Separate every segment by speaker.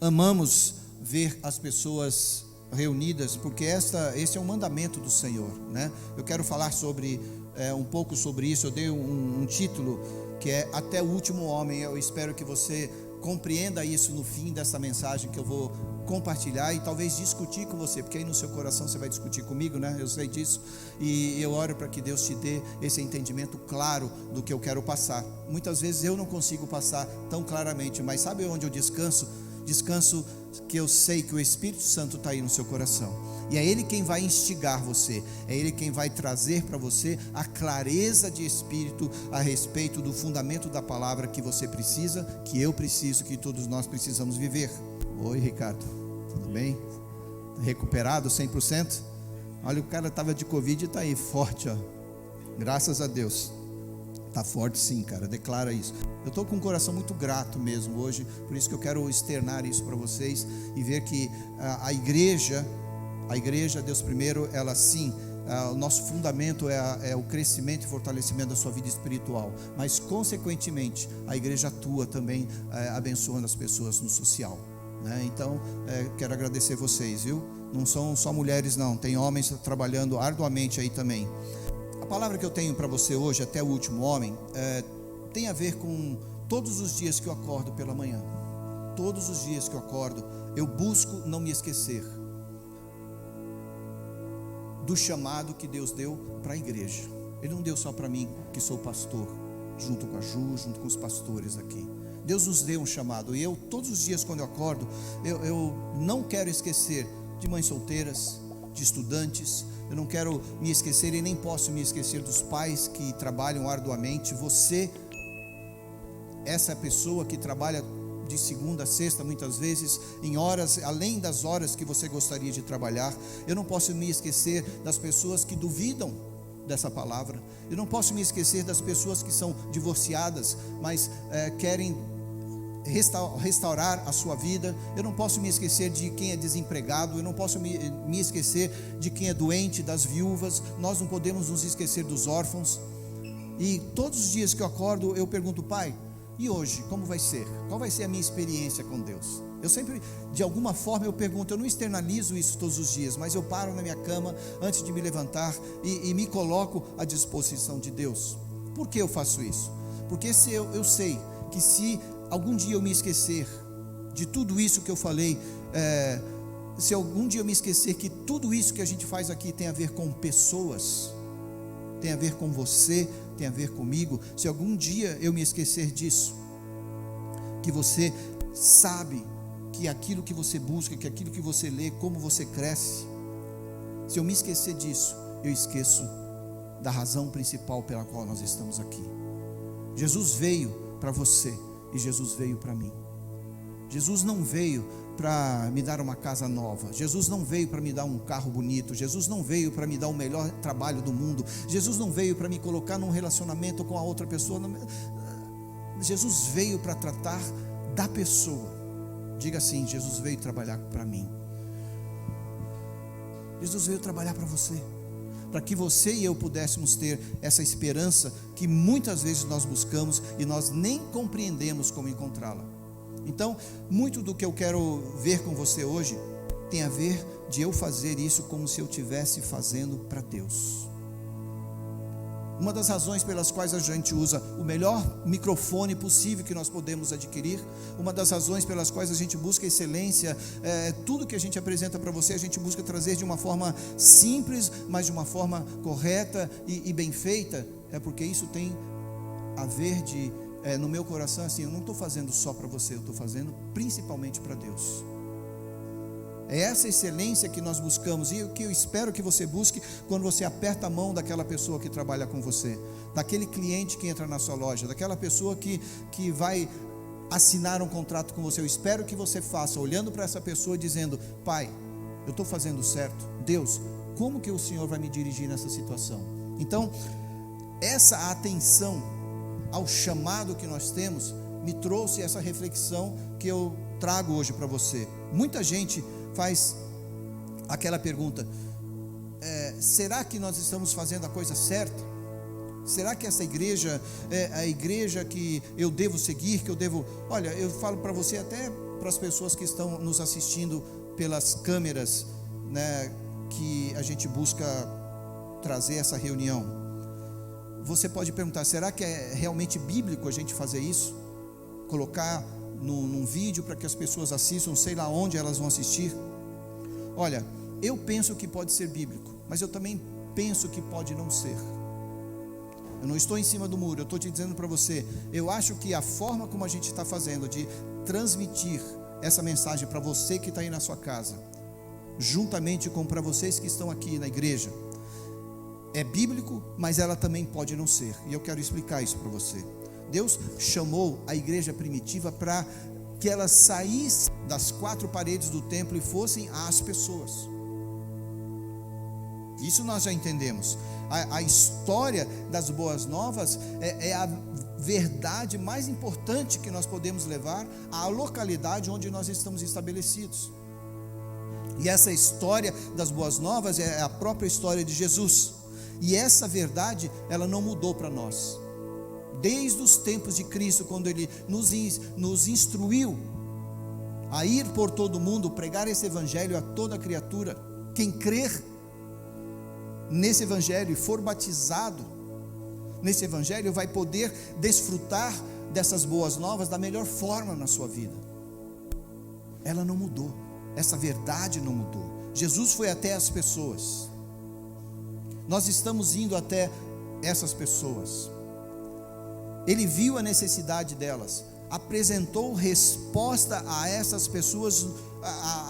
Speaker 1: amamos ver as pessoas reunidas, porque esse é um mandamento do Senhor, né? Eu quero falar sobre um pouco sobre isso. Eu dei um título que é Até o Último Homem. Eu espero que você compreenda isso no fim dessa mensagem que eu vou compartilhar e talvez discutir com você, porque aí no seu coração você vai discutir comigo, né? Eu sei disso, e eu oro para que Deus te dê esse entendimento claro do que eu quero passar. Muitas vezes eu não consigo passar tão claramente, mas sabe onde eu descanso? Descanso que eu sei que o Espírito Santo está aí no seu coração, e é Ele quem vai instigar você, é Ele quem vai trazer para você a clareza de espírito a respeito do fundamento da palavra que você precisa, que eu preciso, que todos nós precisamos viver. Oi, Ricardo, tudo bem? Recuperado 100%? Olha, o cara estava de Covid e está aí forte, ó. Graças a Deus. Está forte sim, cara, declara isso. Eu estou com um coração muito grato mesmo hoje, por isso que eu quero externar isso para vocês e ver que a igreja, Deus primeiro, ela sim, o nosso fundamento é o crescimento e fortalecimento da sua vida espiritual, mas consequentemente a igreja atua também abençoando as pessoas no social, né? Então quero agradecer vocês, viu? Não são só mulheres não, tem homens trabalhando arduamente aí também. A palavra que eu tenho para você hoje, até o último homem, tem a ver com todos os dias que eu acordo pela manhã. Todos os dias que eu acordo, eu busco não me esquecer do chamado que Deus deu para a igreja. Ele não deu só para mim, que sou pastor, junto com a Ju, junto com os pastores aqui. Deus nos deu um chamado, e eu, todos os dias quando eu acordo, eu não quero esquecer de mães solteiras, de estudantes. Eu não quero me esquecer e nem posso me esquecer dos pais que trabalham arduamente. Você, essa pessoa que trabalha de segunda a sexta, muitas vezes em horas, além das horas que você gostaria de trabalhar. Eu não posso me esquecer das pessoas que duvidam dessa palavra. Eu não posso me esquecer das pessoas que são divorciadas, mas querem restaurar a sua vida. Eu não posso me esquecer de quem é desempregado. Eu não posso me esquecer de quem é doente, das viúvas. Nós não podemos nos esquecer dos órfãos. E todos os dias que eu acordo, eu pergunto: Pai, e hoje, como vai ser? Qual vai ser a minha experiência com Deus? Eu sempre, de alguma forma, eu pergunto. Eu não externalizo isso todos os dias, mas eu paro na minha cama antes de me levantar e me coloco à disposição de Deus. Por que eu faço isso? Porque se eu sei que se algum dia eu me esquecer de tudo isso que eu falei, se algum dia eu me esquecer que tudo isso que a gente faz aqui tem a ver com pessoas, tem a ver com você, tem a ver comigo, se algum dia eu me esquecer disso, que você sabe que aquilo que você busca, que aquilo que você lê, como você cresce, se eu me esquecer disso, eu esqueço da razão principal pela qual nós estamos aqui. Jesus veio para você e Jesus veio para mim. Jesus não veio para me dar uma casa nova. Jesus não veio para me dar um carro bonito. Jesus não veio para me dar o melhor trabalho do mundo. Jesus não veio para me colocar num relacionamento com a outra pessoa. Jesus veio para tratar da pessoa. Diga assim: Jesus veio trabalhar para mim. Jesus veio trabalhar para você, para que você e eu pudéssemos ter essa esperança que muitas vezes nós buscamos e nós nem compreendemos como encontrá-la. Então, muito do que eu quero ver com você hoje tem a ver de eu fazer isso como se eu estivesse fazendo para Deus. Uma das razões pelas quais a gente usa o melhor microfone possível que nós podemos adquirir, uma das razões pelas quais a gente busca excelência, tudo que a gente apresenta para você, a gente busca trazer de uma forma simples, mas de uma forma correta e bem feita, é porque isso tem a ver no meu coração, assim, eu não estou fazendo só para você, eu estou fazendo principalmente para Deus. É essa excelência que nós buscamos e o que eu espero que você busque quando você aperta a mão daquela pessoa que trabalha com você, daquele cliente que entra na sua loja, daquela pessoa que vai assinar um contrato com você. Eu espero que você faça olhando para essa pessoa dizendo: Pai, eu estou fazendo certo? Deus, como que o Senhor vai me dirigir nessa situação? Então, essa atenção ao chamado que nós temos me trouxe essa reflexão que eu trago hoje para você. Muita gente faz aquela pergunta: será que nós estamos fazendo a coisa certa? Será que essa igreja é a igreja que eu devo seguir, que eu devo... Olha, eu falo para você até para as pessoas que estão nos assistindo pelas câmeras, né, que a gente busca trazer essa reunião. Você pode perguntar: será que é realmente bíblico a gente fazer isso? Colocar num vídeo para que as pessoas assistam, sei lá onde elas vão assistir? Olha, eu penso que pode ser bíblico, mas eu também penso que pode não ser. Eu não estou em cima do muro, eu estou te dizendo para você, eu acho que a forma como a gente está fazendo de transmitir essa mensagem para você que está aí na sua casa, juntamente com para vocês que estão aqui na igreja, é bíblico, mas ela também pode não ser, e eu quero explicar isso para você. Deus chamou a igreja primitiva para que ela saísse das quatro paredes do templo e fossem às pessoas. Isso nós já entendemos. A história das boas novas é a verdade mais importante que nós podemos levar à localidade onde nós estamos estabelecidos. E essa história das boas novas é a própria história de Jesus. E essa verdade, ela não mudou para nós. Desde os tempos de Cristo, quando Ele nos instruiu a ir por todo mundo, pregar esse evangelho a toda criatura. Quem crer nesse evangelho e for batizado nesse evangelho, vai poder desfrutar dessas boas novas da melhor forma na sua vida. Ela não mudou, essa verdade não mudou. Jesus foi até as pessoas, nós estamos indo até essas pessoas. Ele viu a necessidade delas, apresentou resposta a essas pessoas,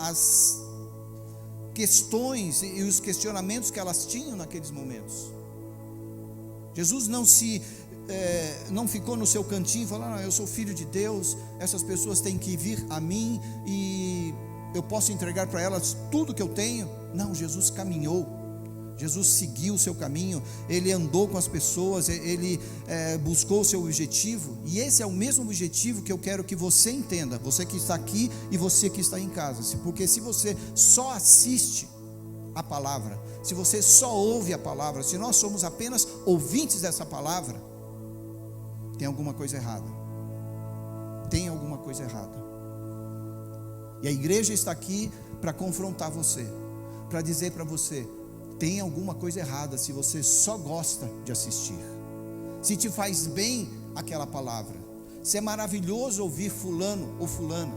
Speaker 1: as questões e os questionamentos que elas tinham naqueles momentos. Jesus não ficou no seu cantinho falando: eu sou filho de Deus, essas pessoas têm que vir a mim e eu posso entregar para elas tudo que eu tenho. Não, Jesus caminhou, Jesus seguiu o seu caminho, Ele andou com as pessoas, Ele buscou o seu objetivo, e esse é o mesmo objetivo que eu quero que você entenda, você que está aqui e você que está em casa, porque se você só assiste a palavra, se você só ouve a palavra, se nós somos apenas ouvintes dessa palavra, tem alguma coisa errada, tem alguma coisa errada. E a igreja está aqui para confrontar você, para dizer para você: tem alguma coisa errada se você só gosta de assistir, se te faz bem aquela palavra, se é maravilhoso ouvir fulano ou fulana.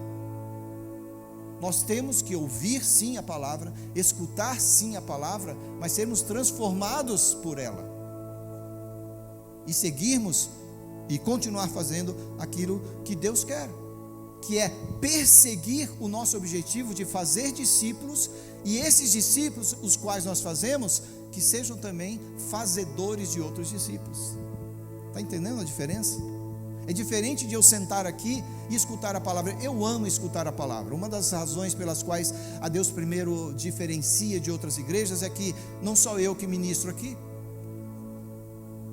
Speaker 1: Nós temos que ouvir sim a palavra, escutar sim a palavra, mas sermos transformados por ela e seguirmos e continuar fazendo aquilo que Deus quer, que é perseguir o nosso objetivo de fazer discípulos, e esses discípulos, os quais nós fazemos, que sejam também fazedores de outros discípulos. Está entendendo a diferença? É diferente de eu sentar aqui e escutar a palavra. Eu amo escutar a palavra. Uma das razões pelas quais a Deus primeiro diferencia de outras igrejas é que não só eu que ministro aqui.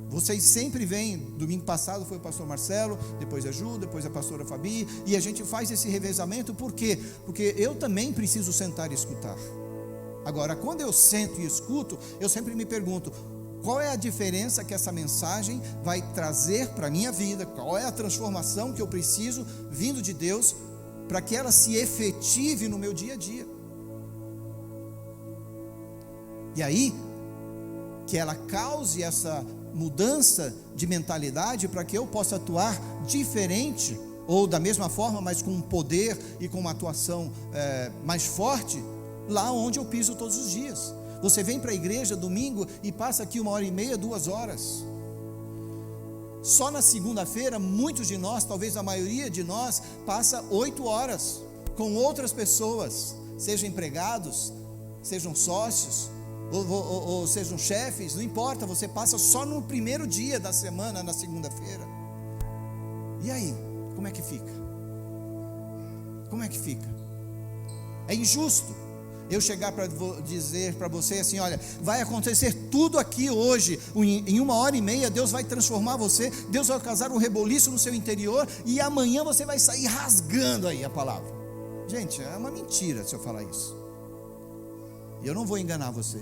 Speaker 1: Vocês sempre vêm. Domingo passado foi o pastor Marcelo, depois a Ju, depois a pastora Fabi, e a gente faz esse revezamento. Por quê? Porque eu também preciso sentar e escutar. Agora, quando eu sento e escuto, eu sempre me pergunto: qual é a diferença que essa mensagem vai trazer para a minha vida? Qual é a transformação que eu preciso, vindo de Deus, para que ela se efetive no meu dia a dia? E aí, que ela cause essa mudança de mentalidade, para que eu possa atuar diferente, ou da mesma forma, mas com um poder e com uma atuação mais forte, lá onde eu piso todos os dias. Você vem para a igreja domingo e passa aqui 1h30, 2 horas. Só na segunda-feira, muitos de nós, talvez a maioria de nós, passa 8 horas com outras pessoas, sejam empregados, sejam sócios, ou sejam chefes, não importa, você passa só no primeiro dia da semana, na segunda-feira. E aí, como é que fica? Como é que fica? É injusto eu chegar para dizer para você assim: olha, vai acontecer tudo aqui hoje, em 1h30 Deus vai transformar você, Deus vai causar um reboliço no seu interior, e amanhã você vai sair rasgando aí a palavra. Gente, é uma mentira se eu falar isso, e eu não vou enganar você.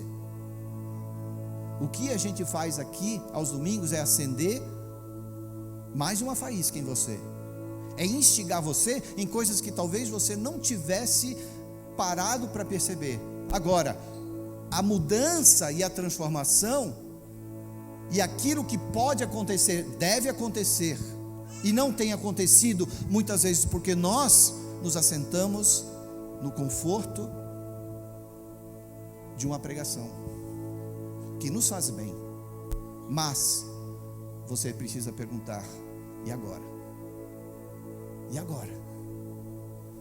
Speaker 1: O que a gente faz aqui aos domingos é acender mais uma faísca em você, é instigar você em coisas que talvez você não tivesse parado para perceber. Agora, a mudança e a transformação, e aquilo que pode acontecer, deve acontecer, e não tem acontecido muitas vezes porque nós nos assentamos no conforto de uma pregação que nos faz bem, mas você precisa perguntar: e agora? E agora?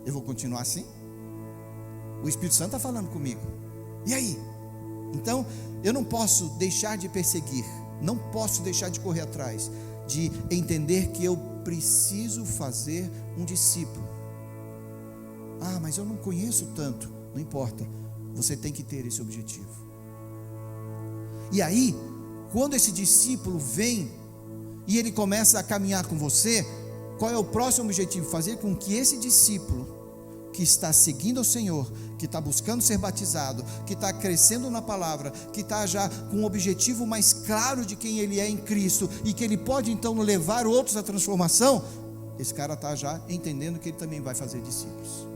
Speaker 1: Eu vou continuar assim? O Espírito Santo está falando comigo, e aí? Então eu não posso deixar de perseguir, não posso deixar de correr atrás, de entender que eu preciso fazer um discípulo. Mas eu não conheço tanto. Não importa, você tem que ter esse objetivo. E aí, quando esse discípulo vem e ele começa a caminhar com você, qual é o próximo objetivo? Fazer com que esse discípulo que está seguindo ao Senhor, que está buscando ser batizado, que está crescendo na palavra, que está já com um objetivo mais claro de quem ele é em Cristo, e que ele pode então levar outros à transformação, esse cara está já entendendo que ele também vai fazer discípulos.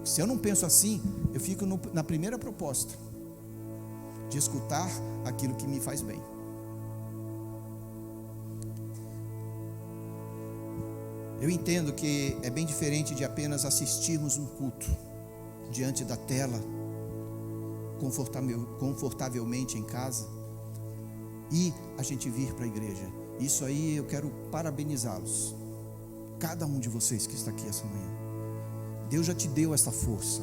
Speaker 1: Se eu não penso assim, eu fico na primeira proposta, de escutar aquilo que me faz bem. Eu entendo que é bem diferente de apenas assistirmos um culto diante da tela, confortavelmente em casa, e a gente vir para a igreja. Isso aí eu quero parabenizá-los, cada um de vocês que está aqui essa manhã. Deus já te deu essa força,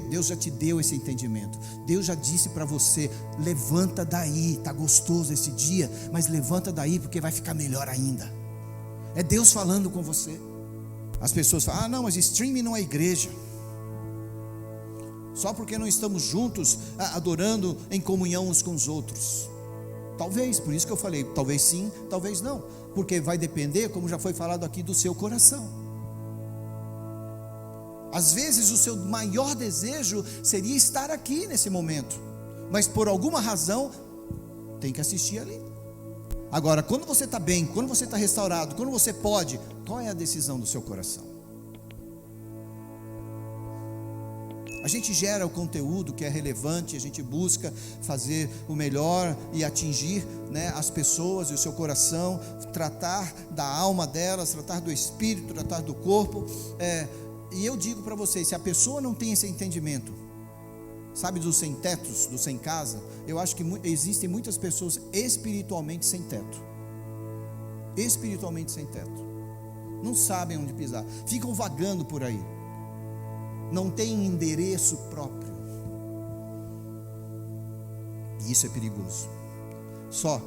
Speaker 1: Deus já te deu esse entendimento, Deus já disse para você: levanta daí, está gostoso esse dia, mas levanta daí porque vai ficar melhor ainda. É Deus falando com você. As pessoas falam: não, mas streaming não é igreja, só porque não estamos juntos adorando em comunhão uns com os outros. Talvez, por isso que eu falei, talvez sim, talvez não, porque vai depender, como já foi falado aqui, do seu coração. Às vezes o seu maior desejo seria estar aqui nesse momento, mas por alguma razão tem que assistir ali. Agora, quando você está bem, quando você está restaurado, quando você pode, qual é a decisão do seu coração? A gente gera o conteúdo que é relevante, a gente busca fazer o melhor e atingir, as pessoas e o seu coração, tratar da alma delas, tratar do espírito, tratar do corpo. E eu digo para vocês, se a pessoa não tem esse entendimento, sabe, dos sem tetos, dos sem casa, eu acho que existem muitas pessoas espiritualmente sem teto. Espiritualmente sem teto. Não sabem onde pisar, ficam vagando por aí. Não tem endereço próprio. E isso é perigoso. Só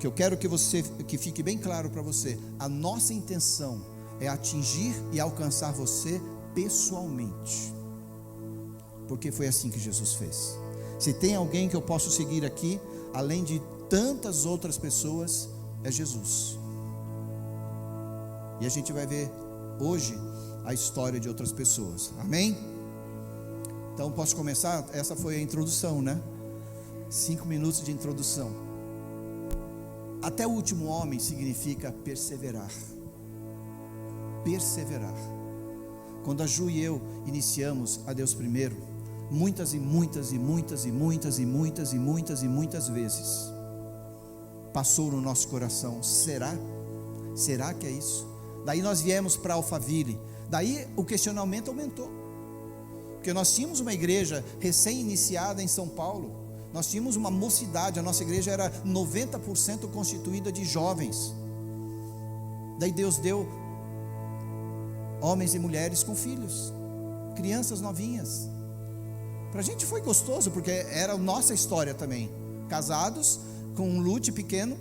Speaker 1: que eu quero que fique bem claro para você, a nossa intenção é atingir e alcançar você pessoalmente, porque foi assim que Jesus fez. Se tem alguém que eu posso seguir aqui, além de tantas outras pessoas, é Jesus. E a gente vai ver hoje a história de outras pessoas, amém? Então posso começar? Essa foi a introdução, 5 minutos de introdução. Até o último homem significa perseverar. Perseverar. Quando a Ju e eu iniciamos a Deus primeiro, muitas vezes passou no nosso coração: será que é isso? Daí nós viemos para Alphaville, daí o questionamento aumentou, porque nós tínhamos uma igreja recém-iniciada em São Paulo, nós tínhamos uma mocidade, a nossa igreja era 90% constituída de jovens. Daí Deus deu homens e mulheres com filhos, crianças novinhas. Para a gente foi gostoso, porque era a nossa história também, casados, com um Lute pequeno.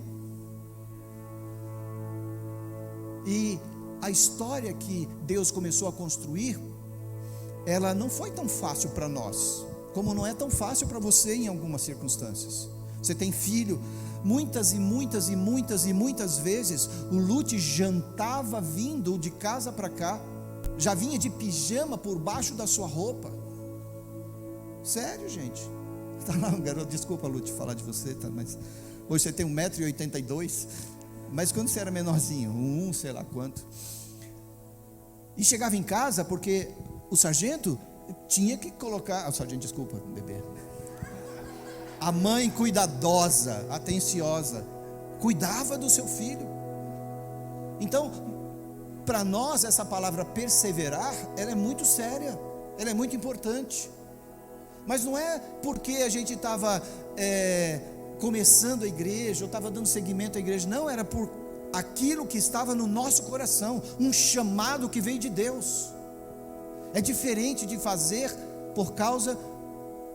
Speaker 1: E a história que Deus começou a construir, ela não foi tão fácil para nós, como não é tão fácil para você em algumas circunstâncias. Você tem filho, muitas vezes o Lute jantava vindo de casa para cá, já vinha de pijama por baixo da sua roupa. Sério, gente. Tá lá, garoto, desculpa, Lute, falar de você, mas hoje você tem 1,82 m, mas quando você era menorzinho, sei lá quanto. E chegava em casa porque o sargento tinha que colocar, o sargento, desculpa, bebê. A mãe cuidadosa, atenciosa, cuidava do seu filho. Então, para nós essa palavra perseverar, ela é muito séria, ela é muito importante. Mas não é porque a gente estava começando a igreja, ou estava dando seguimento à igreja, não, era por aquilo que estava no nosso coração, um chamado que veio de Deus. É diferente de fazer por causa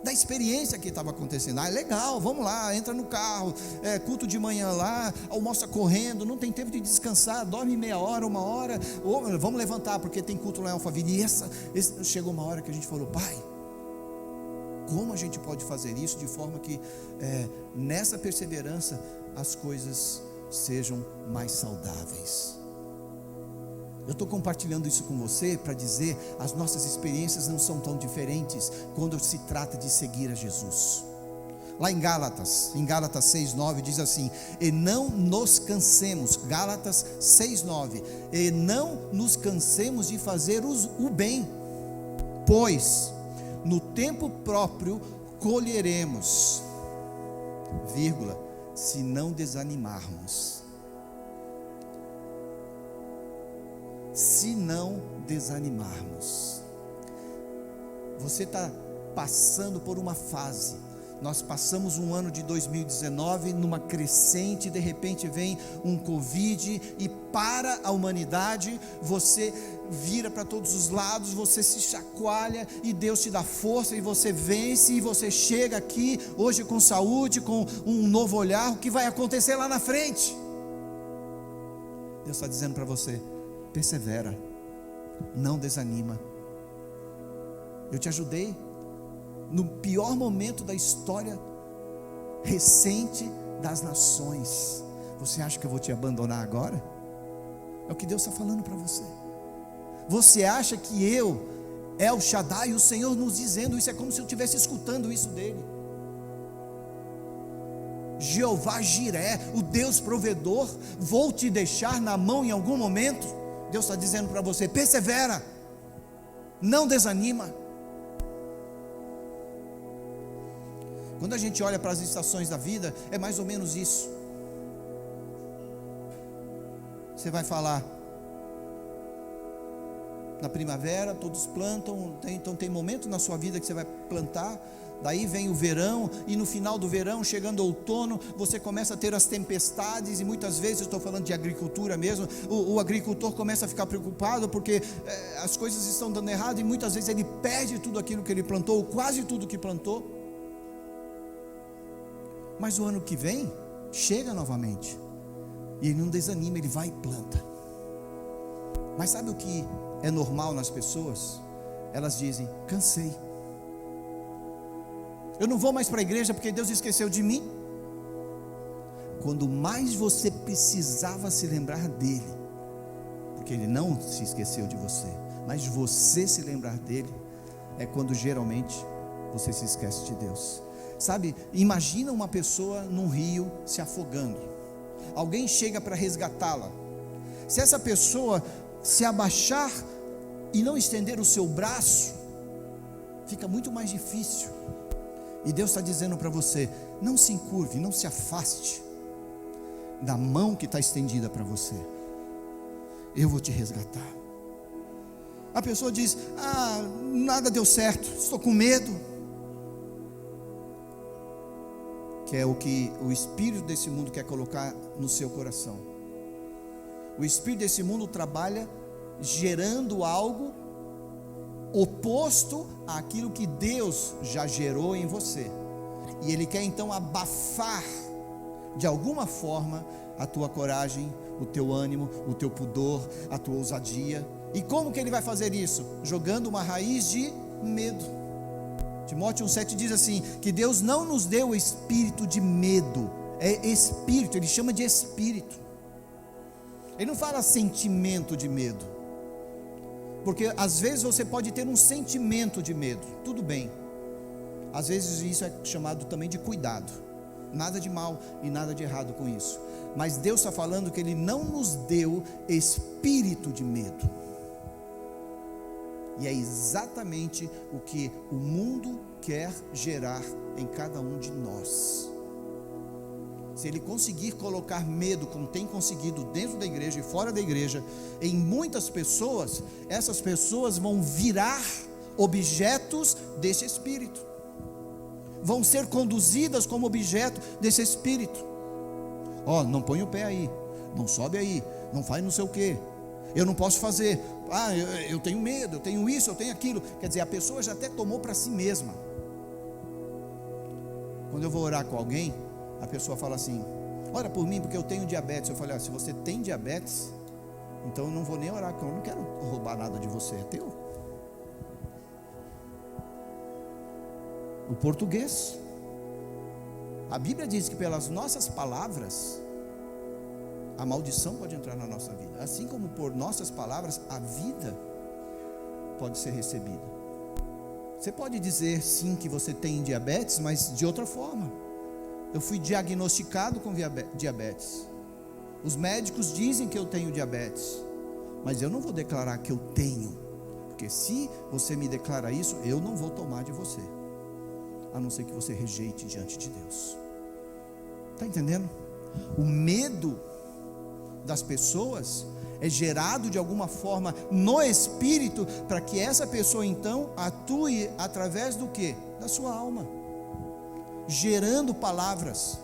Speaker 1: da experiência que estava acontecendo. É legal, vamos lá, entra no carro, culto de manhã lá, almoça correndo, não tem tempo de descansar, dorme meia hora, uma hora, ou vamos levantar porque tem culto lá em Alphaville. E chegou uma hora que a gente falou: Pai, como a gente pode fazer isso de forma que nessa perseverança as coisas sejam mais saudáveis? Eu estou compartilhando isso com você para dizer, as nossas experiências não são tão diferentes quando se trata de seguir a Jesus. Lá em Gálatas 6:9 diz assim: e não nos cansemos, Gálatas 6:9, e não nos cansemos de fazer o bem, pois no tempo próprio colheremos, se não desanimarmos. Se não desanimarmos. Você está passando por uma fase. Nós passamos um ano de 2019 numa crescente, de repente vem um Covid e para a humanidade, você vira para todos os lados, você se chacoalha e Deus te dá força e você vence e você chega aqui hoje com saúde, com um novo olhar. O que vai acontecer lá na frente? Deus está dizendo para você: persevera, não desanima. Eu te ajudei no pior momento da história recente das nações. Você acha que eu vou te abandonar agora? É o que Deus está falando para você. Você acha que eu, El Shaddai, o Senhor nos dizendo isso, é como se eu estivesse escutando isso dele. Jeová Jiré, o Deus provedor, vou te deixar na mão em algum momento? Deus está dizendo para você: persevera, não desanima. Quando a gente olha para as estações da vida, é mais ou menos isso. Você vai falar, na primavera todos plantam, então tem momento na sua vida que você vai plantar. Daí vem o verão, e no final do verão, chegando o outono, você começa a ter as tempestades, e muitas vezes, estou falando de agricultura mesmo, o agricultor começa a ficar preocupado, porque as coisas estão dando errado, e muitas vezes ele perde tudo aquilo que ele plantou, ou quase tudo que plantou. Mas o ano que vem, chega novamente, e ele não desanima, ele vai e planta. Mas sabe o que é normal nas pessoas? Elas dizem: cansei, eu não vou mais para a igreja porque Deus esqueceu de mim. Quando mais você precisava se lembrar dele, porque ele não se esqueceu de você, mas você se lembrar dele, é quando geralmente você se esquece de Deus. Sabe, imagina uma pessoa num rio se afogando, alguém chega para resgatá-la. Se essa pessoa se abaixar e não estender o seu braço, fica muito mais difícil. E Deus está dizendo para você: não se encurve, não se afaste da mão que está estendida para você. Eu vou te resgatar. A pessoa diz: nada deu certo, estou com medo. Que é o que o espírito desse mundo quer colocar no seu coração. O espírito desse mundo trabalha gerando algo oposto àquilo que Deus já gerou em você, e ele quer então abafar de alguma forma a tua coragem, o teu ânimo, o teu pudor, a tua ousadia. E como que ele vai fazer isso? Jogando uma raiz de medo. Timóteo 1,7 diz assim, que Deus não nos deu o espírito de medo, é espírito, ele chama de espírito. Ele não fala sentimento de medo, porque às vezes você pode ter um sentimento de medo, tudo bem, às vezes isso é chamado também de cuidado, nada de mal e nada de errado com isso, mas Deus está falando que Ele não nos deu espírito de medo. E é exatamente o que o mundo quer gerar em cada um de nós. Se ele conseguir colocar medo, como tem conseguido dentro da igreja e fora da igreja, em muitas pessoas, essas pessoas vão virar objetos desse espírito, vão ser conduzidas como objeto desse espírito. Não põe o pé aí, não sobe aí, não faz não sei o que, eu não posso fazer, eu tenho medo, eu tenho isso, eu tenho aquilo. Quer dizer, a pessoa já até tomou para si mesma. Quando eu vou orar com alguém, a pessoa fala assim: ora por mim porque eu tenho diabetes. Eu falei: se você tem diabetes, então eu não vou nem orar, porque eu não quero roubar nada de você, é teu. O português, a Bíblia diz que pelas nossas palavras a maldição pode entrar na nossa vida, assim como por nossas palavras a vida pode ser recebida. Você pode dizer sim que você tem diabetes, mas de outra forma. Eu fui diagnosticado com diabetes. Os médicos dizem que eu tenho diabetes, mas eu não vou declarar que eu tenho, porque se você me declara isso, eu não vou tomar de você, a não ser que você rejeite diante de Deus. Está entendendo? O medo das pessoas é gerado de alguma forma no espírito, para que essa pessoa então atue através do quê? Da sua alma, gerando palavras,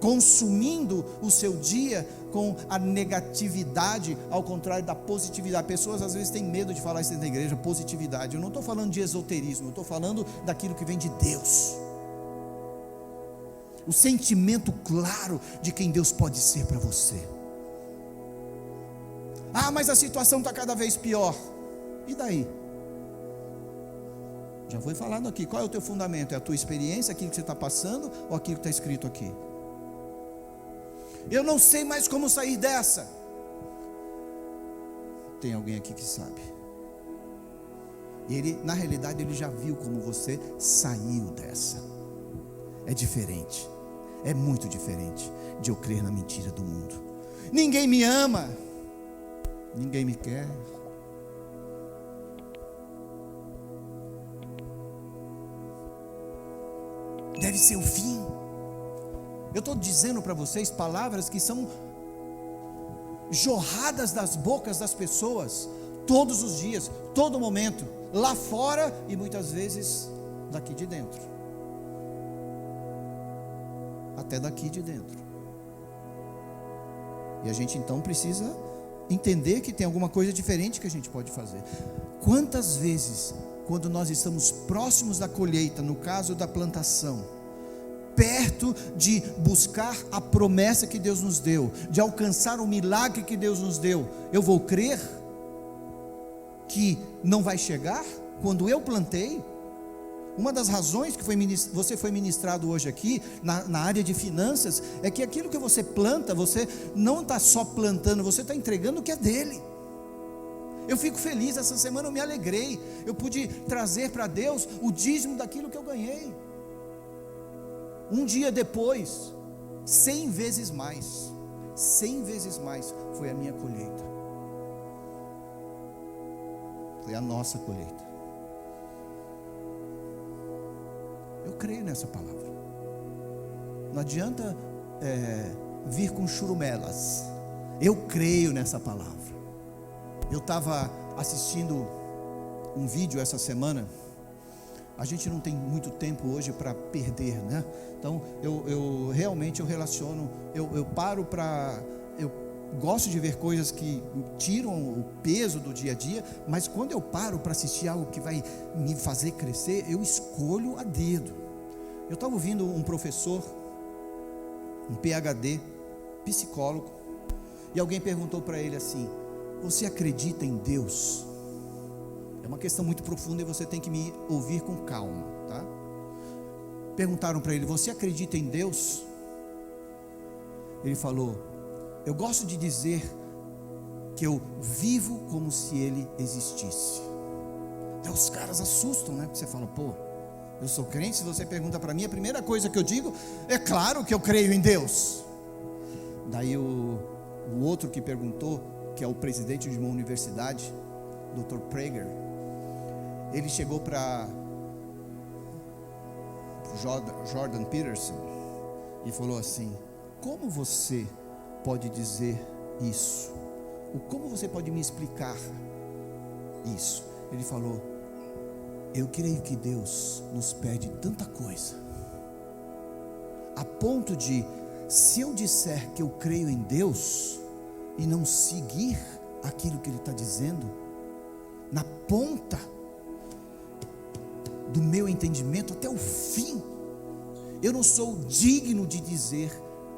Speaker 1: consumindo o seu dia com a negatividade, ao contrário da positividade. Pessoas às vezes têm medo de falar isso dentro da igreja, positividade. Eu não estou falando de esoterismo, eu estou falando daquilo que vem de Deus, o sentimento claro de quem Deus pode ser para você. Mas a situação está cada vez pior. E daí? Já foi falado aqui. Qual é o teu fundamento? É a tua experiência, aquilo que você está passando, ou aquilo que está escrito aqui? Eu não sei mais como sair dessa. Tem alguém aqui que sabe. Ele, na realidade, ele já viu como você saiu dessa. É diferente. É muito diferente de eu crer na mentira do mundo. Ninguém me ama. Ninguém me quer. Deve ser o fim. Eu estou dizendo para vocês palavras que são jorradas das bocas das pessoas, todos os dias, todo momento, lá fora e muitas vezes daqui de dentro, até daqui de dentro. E a gente então precisa entender que tem alguma coisa diferente que a gente pode fazer. Quantas vezes, quando nós estamos próximos da colheita, no caso da plantação, perto de buscar a promessa que Deus nos deu, de alcançar o milagre que Deus nos deu, eu vou crer que não vai chegar? Quando eu plantei, uma das razões que você foi ministrado hoje aqui, na área de finanças, é que aquilo que você planta, você não está só plantando, você está entregando o que é dele. Eu fico feliz, essa semana eu me alegrei, eu pude trazer para Deus o dízimo daquilo que eu ganhei. Um dia depois, 100 vezes mais foi a minha colheita, foi a nossa colheita. Eu creio nessa palavra. Não adianta vir com churumelas. Eu creio nessa palavra. Eu estava assistindo um vídeo essa semana. A gente não tem muito tempo hoje para perder, né? Então eu realmente relaciono. Eu paro para. Eu gosto de ver coisas que tiram o peso do dia a dia, mas quando eu paro para assistir algo que vai me fazer crescer, eu escolho a dedo. Eu estava ouvindo um professor, um PhD, psicólogo, e alguém perguntou para ele assim: você acredita em Deus? É uma questão muito profunda e você tem que me ouvir com calma, tá? Perguntaram para ele: você acredita em Deus? Ele falou: eu gosto de dizer que eu vivo como se Ele existisse. Até os caras assustam, né? Porque você fala: pô, eu sou crente. Se você pergunta para mim, a primeira coisa que eu digo é: claro que eu creio em Deus. Daí o outro que perguntou, que é o presidente de uma universidade, Dr. Prager, ele chegou para Jordan Peterson e falou assim: como você pode dizer isso? Como você pode me explicar isso? Ele falou: eu creio que Deus nos pede tanta coisa, a ponto de, se eu disser que eu creio em Deus e não seguir aquilo que Ele está dizendo, na ponta do meu entendimento até o fim, eu não sou digno de dizer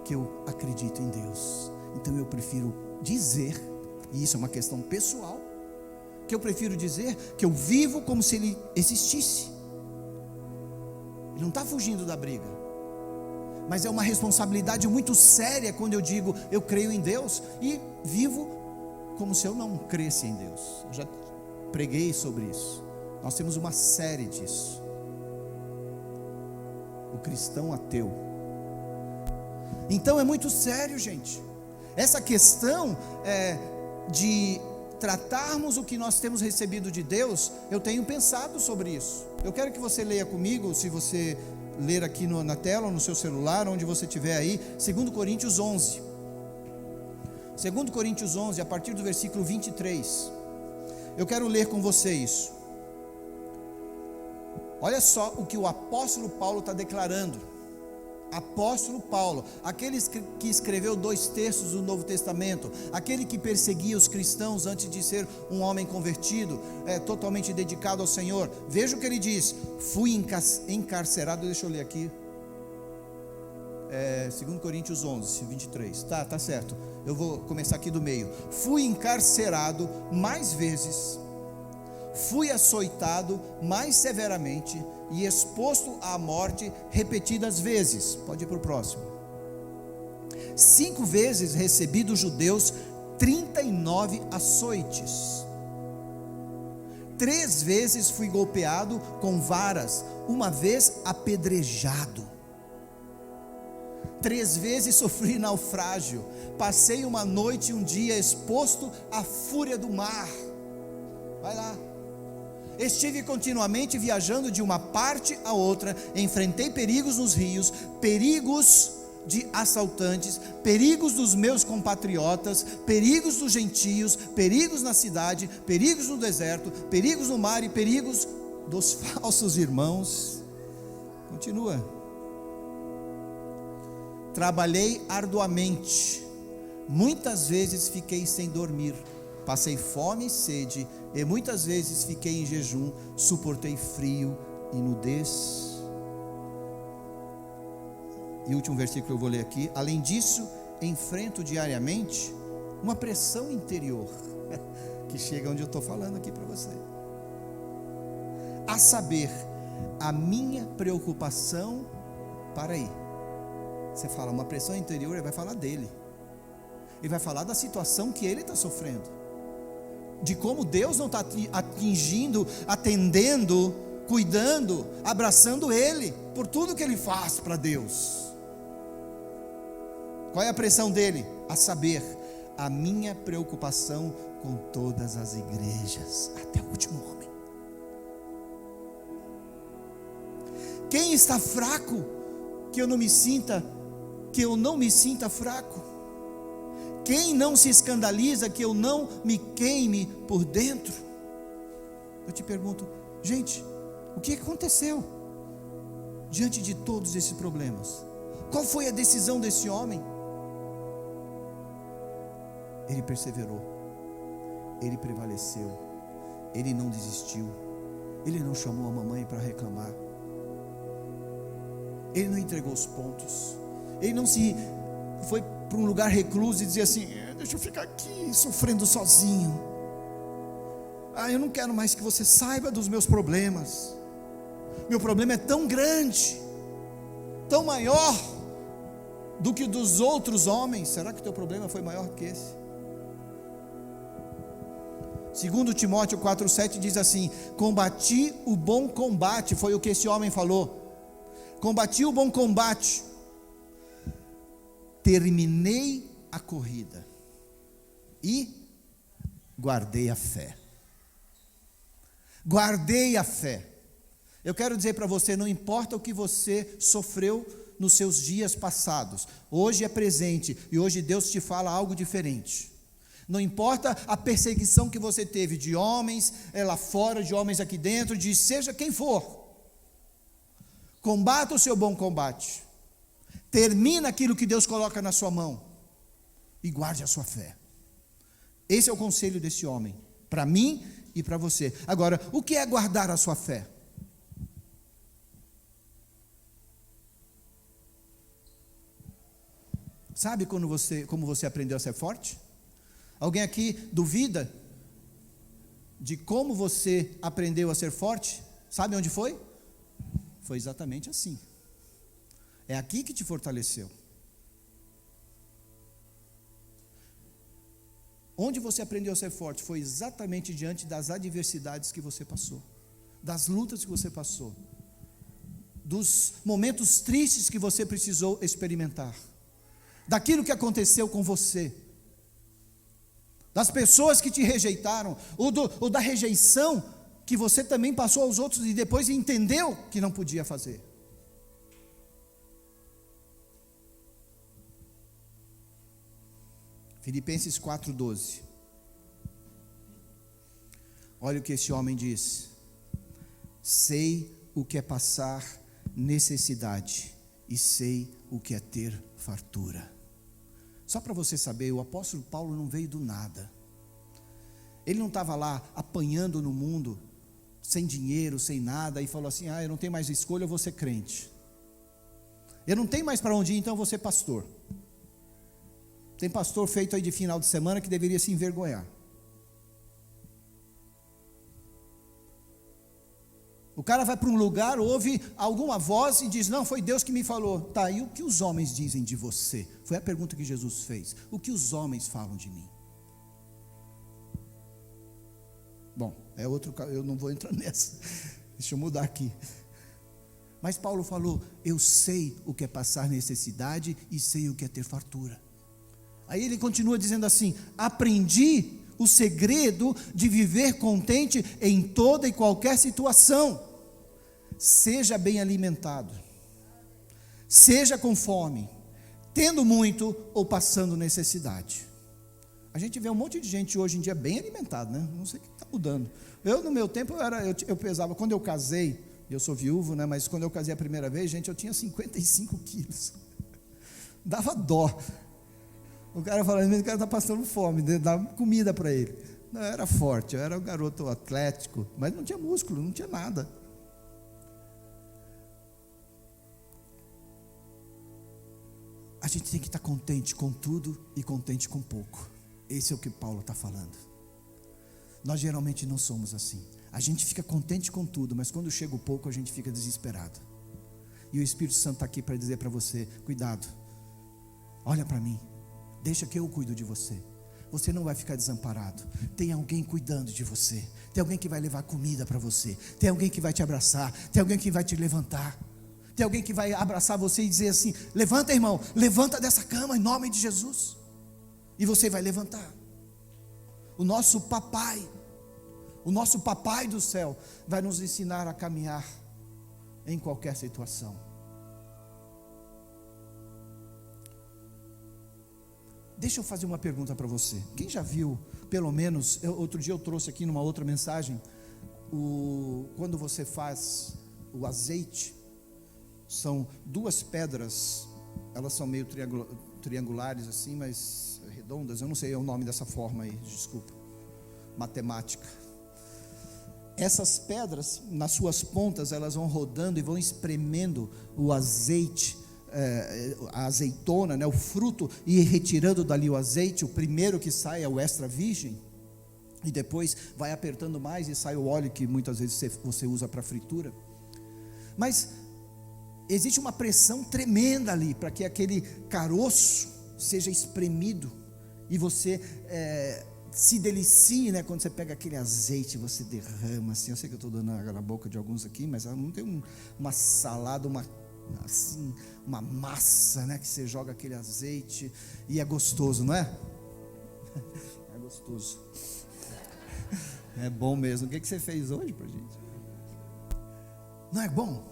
Speaker 1: que eu acredito em Deus. Então eu prefiro dizer, e isso é uma questão pessoal, que eu prefiro dizer que eu vivo como se Ele existisse. Ele não está fugindo da briga, mas é uma responsabilidade muito séria quando eu digo eu creio em Deus e vivo como se eu não cresce em Deus. Eu já preguei sobre isso. Nós temos uma série disso. O cristão ateu. Então é muito sério, gente. Essa questão de tratarmos o que nós temos recebido de Deus, eu tenho pensado sobre isso. Eu quero que você leia comigo, se você ler aqui na tela ou no seu celular, onde você estiver aí, 2 Coríntios 11. 2 Coríntios 11, a partir do versículo 23. Eu quero ler com você isso. Olha só o que o apóstolo Paulo está declarando. Apóstolo Paulo, aquele que escreveu 2 terços do Novo Testamento, aquele que perseguia os cristãos antes de ser um homem convertido, totalmente dedicado ao Senhor. Veja o que ele diz: fui encarcerado, deixa eu ler aqui, 2 Coríntios 11, 23, tá certo, eu vou começar aqui do meio. Fui encarcerado mais vezes, fui açoitado mais severamente e exposto à morte repetidas vezes. Pode ir para o próximo. 5 vezes recebi dos judeus 39 açoites. 3 vezes fui golpeado com varas, 1 vez apedrejado. 3 vezes sofri naufrágio. Passei uma noite e um dia exposto à fúria do mar. Vai lá. Estive continuamente viajando de uma parte a outra, enfrentei perigos nos rios, perigos de assaltantes, perigos dos meus compatriotas, perigos dos gentios, perigos na cidade, perigos no deserto, perigos no mar e perigos dos falsos irmãos. Continua. Trabalhei arduamente, muitas vezes fiquei sem dormir, passei fome e sede, e muitas vezes fiquei em jejum, suportei frio e nudez. E o último versículo que eu vou ler aqui: além disso, enfrento diariamente uma pressão interior, que chega onde eu estou falando aqui para você, a saber, a minha preocupação. Para aí, você fala uma pressão interior, ele vai falar dele, ele vai falar da situação que ele está sofrendo, de como Deus não está atingindo, atendendo, cuidando, abraçando ele, por tudo que ele faz para Deus. Qual é a pressão dele? A saber, a minha preocupação com todas as igrejas, até o último homem. Quem está fraco, que eu não me sinta fraco? Quem não se escandaliza que eu não me queime por dentro? Eu te pergunto, gente, o que aconteceu diante de todos esses problemas? Qual foi a decisão desse homem? Ele perseverou, ele prevaleceu, ele não desistiu, ele não chamou a mamãe para reclamar, ele não entregou os pontos, ele não se foi para um lugar recluso e dizer assim: deixa eu ficar aqui sofrendo sozinho, eu não quero mais que você saiba dos meus problemas, meu problema é tão grande, tão maior do que dos outros homens. Será que o teu problema foi maior que esse? 2 Timóteo 4,7 diz assim: combati o bom combate, foi o que esse homem falou, combati o bom combate, terminei a corrida e guardei a fé. Guardei a fé. Eu quero dizer para você, não importa o que você sofreu nos seus dias passados, hoje é presente e hoje Deus te fala algo diferente. Não importa a perseguição que você teve de homens lá fora, de homens aqui dentro, de seja quem for. Combata o seu bom combate. Termina aquilo que Deus coloca na sua mão e guarde a sua fé. Esse é o conselho desse homem, para mim e para você. Agora, o que é guardar a sua fé? Sabe como você aprendeu a ser forte? Alguém aqui duvida de como você aprendeu a ser forte? Sabe onde foi? Foi exatamente assim. É aqui que te fortaleceu. Onde você aprendeu a ser forte? Foi exatamente diante das adversidades que você passou, das lutas que você passou, dos momentos tristes que você precisou experimentar, daquilo que aconteceu com você, das pessoas que te rejeitaram, ou da rejeição que você também passou aos outros e depois entendeu que não podia fazer. Filipenses 4:12. Olha o que esse homem diz: sei o que é passar necessidade e sei o que é ter fartura. Só para você saber, o apóstolo Paulo não veio do nada. Ele não estava lá apanhando no mundo, sem dinheiro, sem nada, e falou assim: eu não tenho mais escolha, eu vou ser crente. Eu não tenho mais para onde ir, então eu vou ser pastor. Tem pastor feito aí de final de semana que deveria se envergonhar. O cara vai para um lugar, ouve alguma voz e diz: não, foi Deus que me falou. Tá, e o que os homens dizem de você? Foi a pergunta que Jesus fez. O que os homens falam de mim? Bom, é outro, eu não vou entrar nessa. Deixa eu mudar aqui. Mas Paulo falou: eu sei o que é passar necessidade e sei o que é ter fartura. Aí ele continua dizendo assim: aprendi o segredo de viver contente em toda e qualquer situação. Seja bem alimentado, seja com fome, tendo muito ou passando necessidade. A gente vê um monte de gente hoje em dia bem alimentado, né? Não sei o que está mudando. Eu, no meu tempo, eu pesava, quando eu casei, eu sou viúvo, né? Mas quando eu casei a primeira vez, gente, eu tinha 55 quilos. Dava dó. O cara falando: o cara está passando fome, dá comida para ele. Não, eu era forte, eu era um garoto atlético, mas não tinha músculo, não tinha nada. A gente tem que estar contente com tudo e contente com pouco. Esse é o que Paulo está falando. Nós geralmente não somos assim. A gente fica contente com tudo, mas quando chega o pouco a gente fica desesperado. E o Espírito Santo está aqui para dizer para você: cuidado, olha para mim, deixa que eu cuido de você. Você não vai ficar desamparado. Tem alguém cuidando de você. Tem alguém que vai levar comida para você. Tem alguém que vai te abraçar. Tem alguém que vai te levantar. Tem alguém que vai abraçar você e dizer assim: levanta, irmão, levanta dessa cama em nome de Jesus. E você vai levantar. O nosso papai do céu vai nos ensinar a caminhar em qualquer situação. Deixa eu fazer uma pergunta para você. Quem já viu, pelo menos, outro dia eu trouxe aqui numa outra mensagem, quando você faz o azeite, são duas pedras, elas são meio triangulares assim, mas redondas, eu não sei o nome dessa forma aí, desculpa, matemática. Essas pedras, nas suas pontas, elas vão rodando e vão espremendo o azeite, a azeitona, né, o fruto, e retirando dali o azeite. O primeiro que sai é o extra virgem, e depois vai apertando mais e sai o óleo que muitas vezes você usa para fritura. Mas existe uma pressão tremenda ali para que aquele caroço seja espremido e você se delicie, né? Quando você pega aquele azeite, você derrama assim. Eu sei que eu estou dando água na boca de alguns aqui, mas não tem uma salada, uma massa, né? Que você joga aquele azeite e é gostoso, não é? É gostoso. É bom mesmo. O que você fez hoje pra gente? Não é bom?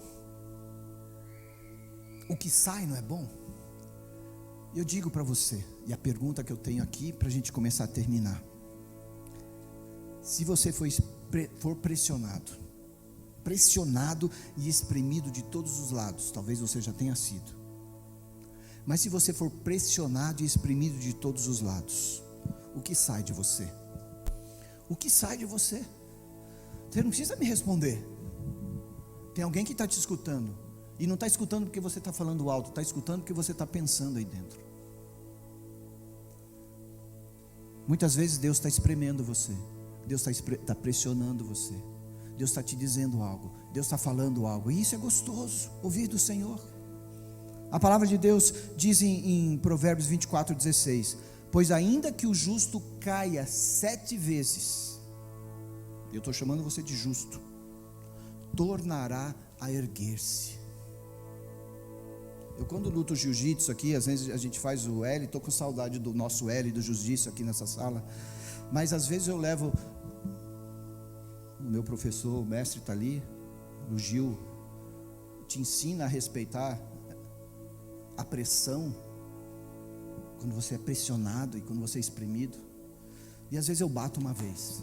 Speaker 1: O que sai não é bom? Eu digo para você, e a pergunta que eu tenho aqui para a gente começar a terminar: se você for pressionado e espremido de todos os lados, talvez você já tenha sido, mas se você for pressionado e espremido de todos os lados, o que sai de você? O que sai de você? Você não precisa me responder. Tem alguém que está te escutando, e não está escutando porque você está falando alto, está escutando porque você está pensando aí dentro. Muitas vezes Deus está espremendo você, Deus está pressionando você, Deus está te dizendo algo, Deus está falando algo, e isso é gostoso, ouvir do Senhor. A palavra de Deus diz em Provérbios 24:16: pois ainda que o justo caia 7 vezes, eu estou chamando você de justo, tornará a erguer-se. Eu quando luto jiu-jitsu aqui, às vezes a gente faz o L, estou com saudade do nosso L, do jiu-jitsu aqui nessa sala, mas às vezes eu levo, o meu professor, o mestre está ali, o Gil, te ensina a respeitar a pressão, quando você é pressionado e quando você é espremido. E às vezes eu bato uma vez,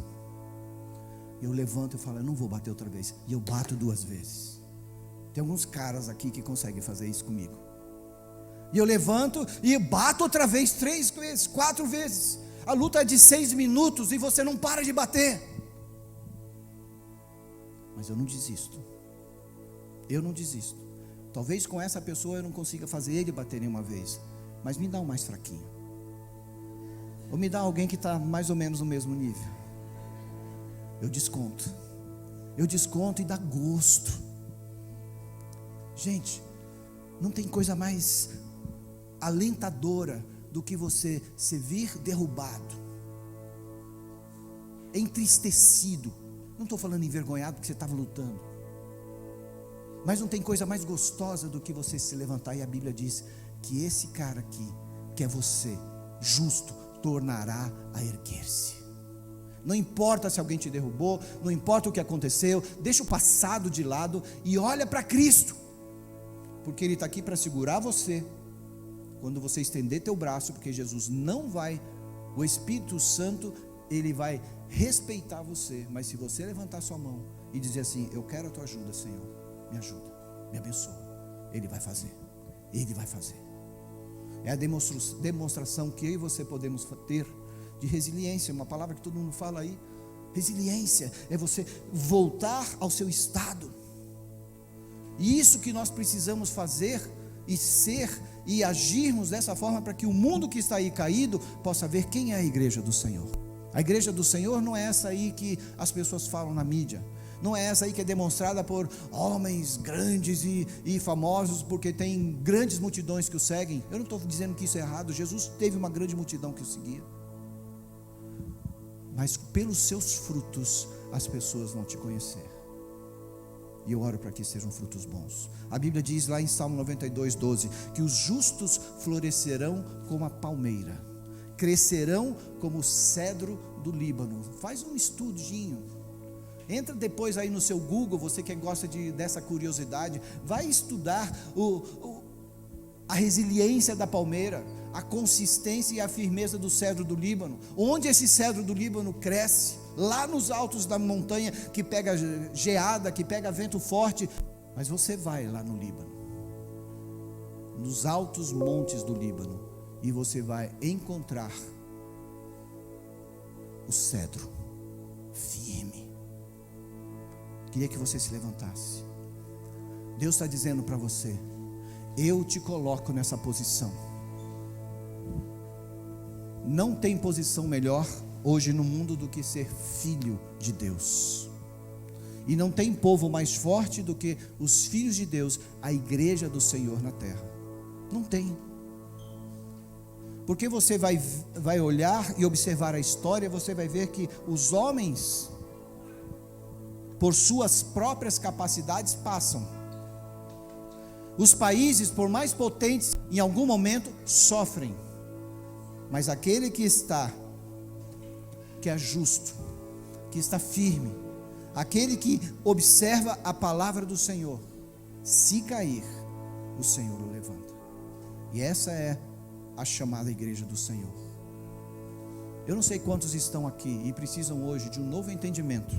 Speaker 1: eu levanto e falo, eu não vou bater outra vez, e eu bato 2 vezes. Tem alguns caras aqui que conseguem fazer isso comigo, e eu levanto e bato outra vez, 3 vezes, 4 vezes. A luta é de 6 minutos e você não para de bater, mas eu não desisto. Talvez com essa pessoa eu não consiga fazer ele bater nenhuma vez, mas me dá um mais fraquinho, ou me dá alguém que está mais ou menos no mesmo nível. Eu desconto e dá gosto. Gente, não tem coisa mais alentadora do que você se vir derrubado, entristecido. Não estou falando envergonhado porque você estava lutando, mas não tem coisa mais gostosa do que você se levantar, e a Bíblia diz que esse cara aqui, que é você, justo, tornará a erguer-se. Não importa se alguém te derrubou, não importa o que aconteceu, deixa o passado de lado e olha para Cristo, porque Ele está aqui para segurar você, quando você estender teu braço, porque Jesus não vai, o Espírito Santo, Ele vai respeitar você, mas se você levantar sua mão e dizer assim, eu quero a tua ajuda, Senhor, me ajuda, me abençoa, Ele vai fazer. É a demonstração que eu e você podemos ter de resiliência, uma palavra que todo mundo fala aí. Resiliência é você voltar ao seu estado, e isso que nós precisamos fazer e ser e agirmos dessa forma, para que o mundo que está aí caído possa ver quem é a igreja do Senhor. A igreja do Senhor não é essa aí que as pessoas falam na mídia, não é essa aí que é demonstrada por homens grandes e famosos, porque tem grandes multidões que o seguem. Eu não estou dizendo que isso é errado, Jesus teve uma grande multidão que o seguia, mas pelos seus frutos as pessoas vão te conhecer, e eu oro para que sejam frutos bons. A Bíblia diz lá em Salmo 92:12, que os justos florescerão como a palmeira, crescerão como o cedro do Líbano. Faz um estudinho, entra depois aí no seu Google, você que gosta dessa curiosidade, vai estudar a resiliência da palmeira, a consistência e a firmeza do cedro do Líbano. Onde esse cedro do Líbano cresce? Lá nos altos da montanha, que pega geada, que pega vento forte. Mas você vai lá no Líbano, nos altos montes do Líbano, e você vai encontrar o cedro firme. Queria que você se levantasse. Deus está dizendo para você, eu te coloco nessa posição. Não tem posição melhor hoje no mundo do que ser filho de Deus, e não tem povo mais forte do que os filhos de Deus, a igreja do Senhor na terra. Não tem, porque você vai olhar e observar a história, você vai ver que os homens, por suas próprias capacidades, passam. Os países, por mais potentes, em algum momento sofrem, mas aquele que é justo, que está firme, aquele que observa a palavra do Senhor, se cair, o Senhor o levanta. E essa é a chamada igreja do Senhor. Eu não sei quantos estão aqui e precisam hoje de um novo entendimento.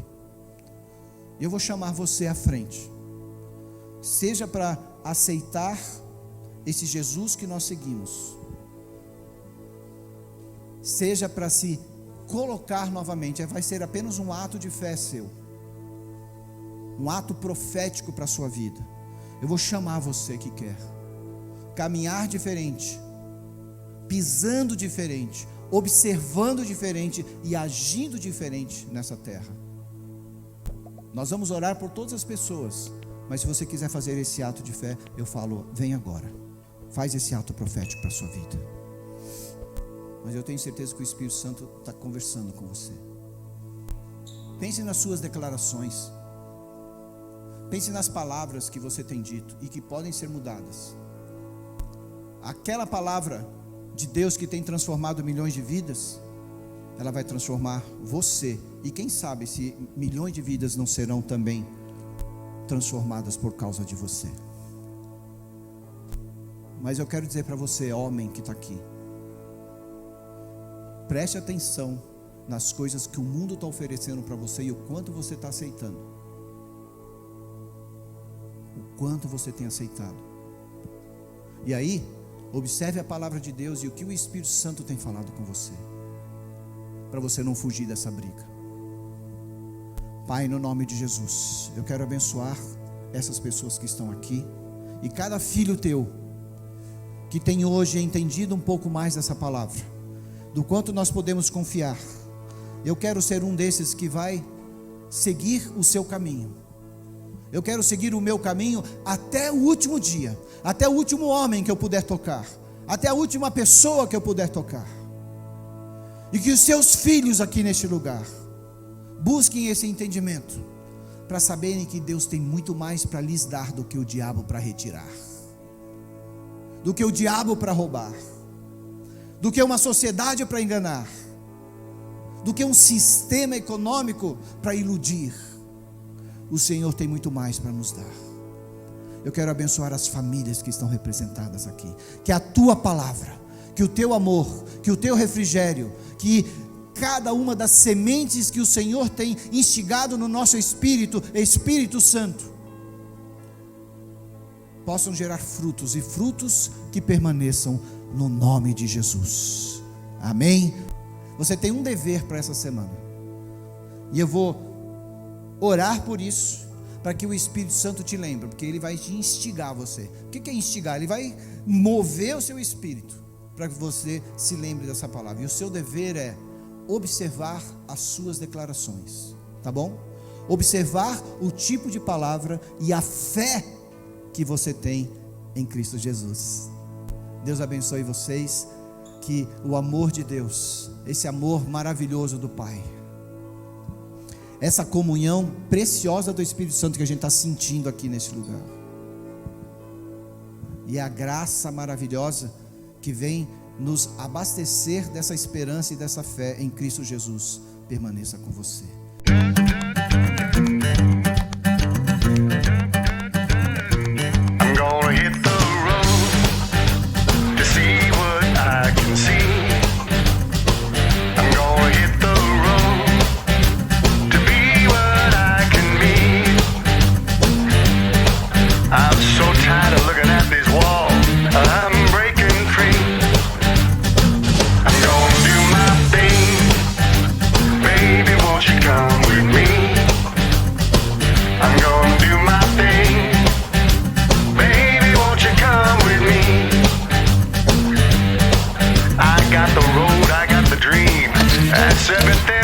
Speaker 1: Eu vou chamar você à frente, seja para aceitar esse Jesus que nós seguimos, seja para se colocar novamente. Vai ser apenas um ato de fé seu, um ato profético para a sua vida. Eu vou chamar você que quer caminhar diferente, pisando diferente, observando diferente e agindo diferente nessa terra. Nós vamos orar por todas as pessoas, mas se você quiser fazer esse ato de fé, eu falo, vem agora, faz esse ato profético para a sua vida. Mas eu tenho certeza que o Espírito Santo está conversando com você. Pense nas suas declarações, pense nas palavras que você tem dito e que podem ser mudadas. Aquela palavra de Deus que tem transformado milhões de vidas, ela vai transformar você. E quem sabe se milhões de vidas não serão também transformadas por causa de você. Mas eu quero dizer para você, homem que está aqui, preste atenção nas coisas que o mundo está oferecendo para você e o quanto você está aceitando. O quanto você tem aceitado. E aí, observe a palavra de Deus e o que o Espírito Santo tem falado com você, para você não fugir dessa briga. Pai, no nome de Jesus, eu quero abençoar essas pessoas que estão aqui e cada filho teu que tem hoje entendido um pouco mais dessa palavra, do quanto nós podemos confiar. Eu quero ser um desses que vai seguir o seu caminho. Eu quero seguir o meu caminho até o último dia, até o último homem que eu puder tocar, até a última pessoa que eu puder tocar. E que os seus filhos aqui neste lugar busquem esse entendimento, para saberem que Deus tem muito mais para lhes dar do que o diabo para retirar, do que o diabo para roubar, do que uma sociedade para enganar, do que um sistema econômico para iludir. O Senhor tem muito mais para nos dar. Eu quero abençoar as famílias que estão representadas aqui, que a tua palavra, que o teu amor, que o teu refrigério, que cada uma das sementes que o Senhor tem instigado no nosso espírito, Espírito Santo, possam gerar frutos, e frutos que permaneçam no nome de Jesus. Amém? Você tem um dever para essa semana, e eu vou orar por isso, para que o Espírito Santo te lembre, porque ele vai te instigar você. O que é instigar? Ele vai mover o seu espírito, para que você se lembre dessa palavra, e o seu dever é observar as suas declarações, tá bom? Observar o tipo de palavra e a fé que você tem em Cristo Jesus. Deus abençoe vocês, que o amor de Deus, esse amor maravilhoso do Pai, essa comunhão preciosa do Espírito Santo que a gente está sentindo aqui nesse lugar, e a graça maravilhosa que vem nos abastecer dessa esperança e dessa fé em Cristo Jesus, permaneça com você.
Speaker 2: I'm gonna hit the road to see what I can see. I'm gonna hit the road to be what I can be. I'm so tired of looking at this wall. I'm breaking free. I'm gonna do my thing. Baby, won't you come with me? I'm gonna do my thing. Baby, won't you come with me? I got the road, I got the dream. That's everything.